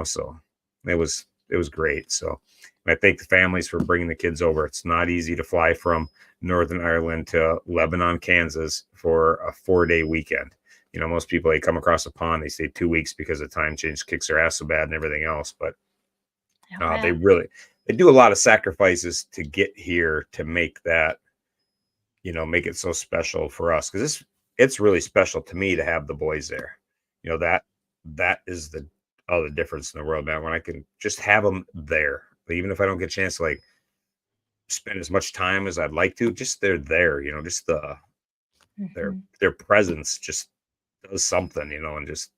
So it was great. So I thank the families for bringing the kids over. It's not easy to fly from Northern Ireland to Lebanon, Kansas for a 4-day weekend. Most people, they come across the pond, they stay 2 weeks because the time change kicks their ass so bad and everything else. But they do a lot of sacrifices to get here to make that, make it so special for us, because it's really special to me to have the boys there. That is the difference in the world, man, when I can just have them there. But even if I don't get a chance to, like, spend as much time as I'd like to, just they're there, just their presence just does something, and just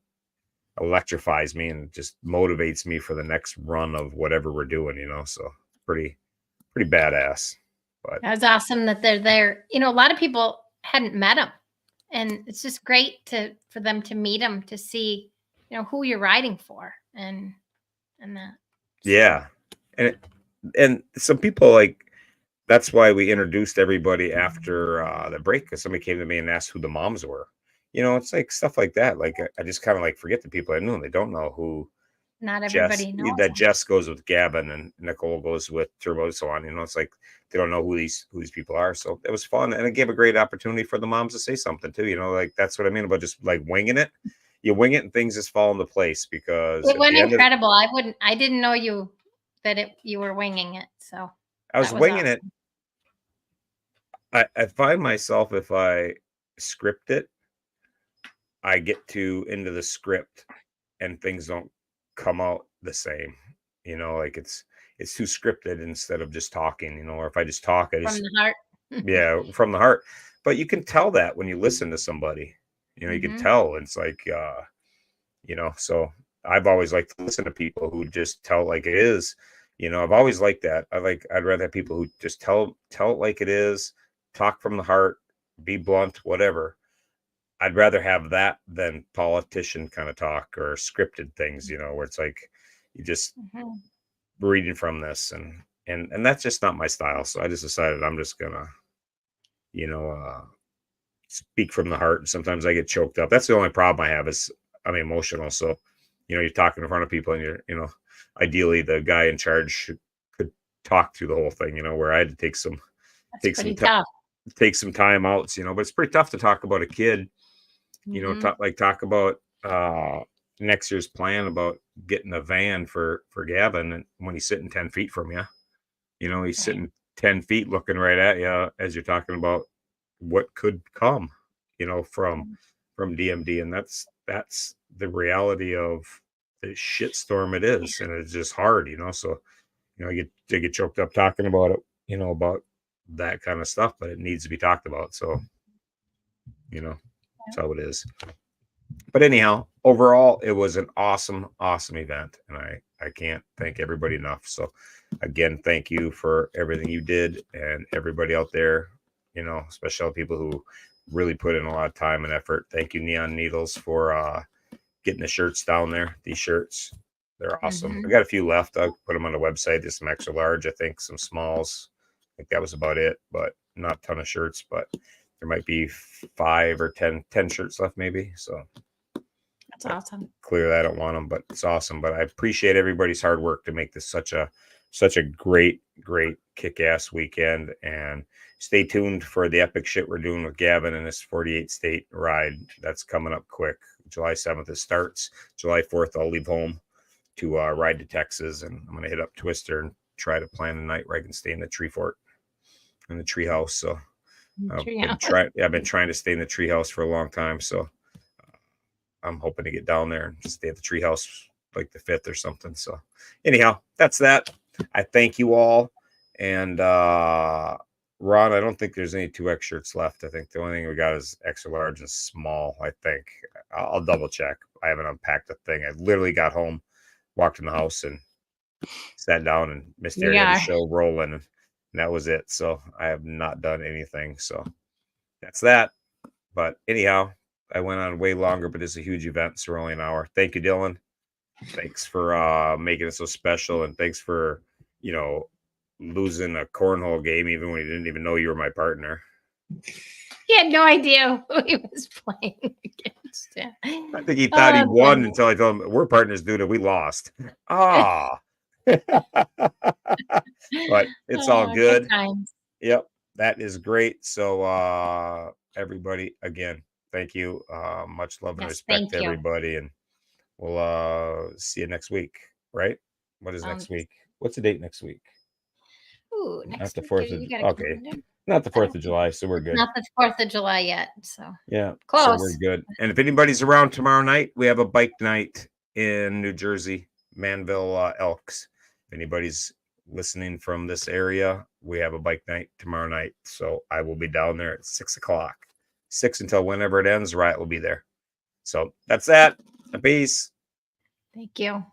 electrifies me and just motivates me for the next run of whatever we're doing, so pretty badass. But that was awesome that they're there. A lot of people hadn't met them, and it's just great for them to meet them, to see, who you're riding for, and that. Yeah. And some people, like, that's why we introduced everybody after the break, because somebody came to me and asked who the moms were. It's like stuff like that. Like, I just kind of, like, forget the people I knew, and they don't know who. Not everybody knows that them. Jess goes with Gavin and Nicole goes with Turbo, so on. It's like they don't know who these people are. So it was fun, and it gave a great opportunity for the moms to say something too. Like, that's what I mean about just, like, winging it. You wing it and things just fall into place, because it went incredible. I didn't know you were winging it. So I was winging it. I find myself, if I script it, I get into the script and things don't come out the same. Like, it's too scripted instead of just talking, or if I just talk, I just from the heart. Yeah, from the heart. But you can tell that when you listen to somebody, you can tell. It's like, so I've always liked to listen to people who just tell like it is, I've always liked that. I'd rather have people who just tell it like it is, talk from the heart, be blunt, whatever. I'd rather have that than politician kind of talk or scripted things, where it's like you just Mhm. reading from this, and that's just not my style. So I just decided I'm just gonna, you know, speak from the heart. And sometimes I get choked up. That's the only problem I have is I'm emotional. So, you're talking in front of people and ideally the guy in charge could talk through the whole thing, where I had to take some That's take some pretty time tough. take some time outs, but it's pretty tough to talk about a kid, Mhm. talk about next year's plan about getting a van for Gavin, and when he's sitting 10 feet from you, he's Right. sitting 10 feet looking right at you as you're talking about what could come, Mhm. from DMD. And that's the reality of the shitstorm it is. And it's just hard, so, I get choked up talking about it, about that kind of stuff, but it needs to be talked about. So, that's how it is. But anyhow, overall, it was an awesome, awesome event, and I can't thank everybody enough. So, again, thank you for everything you did, and everybody out there, especially all the people who really put in a lot of time and effort. Thank you, Neon Needles, for getting the shirts down there. These shirts, they're awesome. I Mhm. got a few left. I'll put them on the website. There's some extra large, I think, some smalls. I think that was about it, but not a ton of shirts. But there might be 5 or 10 shirts left, maybe. So That's awesome. clearly I don't want them, but it's awesome. But I appreciate everybody's hard work to make this such a great kick-ass weekend. And stay tuned for the epic shit we're doing with Gavin and this 48 state ride that's coming up quick. July 7th it starts. July 4th I'll leave home to ride to Texas, and I'm gonna hit up Twister and try to plan a night where I can stay in the tree fort, in the tree house. So Yeah. I've been trying to stay in the tree house for a long time. So I'm hoping to get down there and stay at the treehouse like the 5th or something. So anyhow, that's that. I thank you all. And Ron, I don't think there's any 2X shirts left. I think the only thing we got is extra large and small. I think I'll double check. I haven't unpacked the thing. I literally got home, walked in the house, and sat down, and Miss We Terry had the are. show rolling, and that was it. So I have not done anything. So that's that. But anyhow, I went on way longer, but it's a huge event, so we're only an hour. Thank you, Dylan. Thanks for making it so special, and thanks for losing a cornhole game even when you didn't even know you were my partner. He had no idea who he was playing against. Yeah. I think he thought he Oh, won goodness. until I told him we're partners, dude, and we lost. Ah. But it's all Oh, good good. times. Yep, that is great. So everybody, again, thank you. Much love and Yes, respect thank to you. everybody, and we'll see you next week, right? What is next Sounds week? What's the date next week? Ooh, Not next the week. 4th of You got a okay. calendar? Not the I 4th don't of think July, so we're good. not the 4th of July yet. So Yeah. So we're close. good. And if anybody's around tomorrow night, we have a bike night in New Jersey, Manville Elks. If anybody's listening from this area, we have a bike night tomorrow night. So I will be down there at 6:00. 6 until whenever it ends, Riot will be there. So that's that. Peace. Thank you.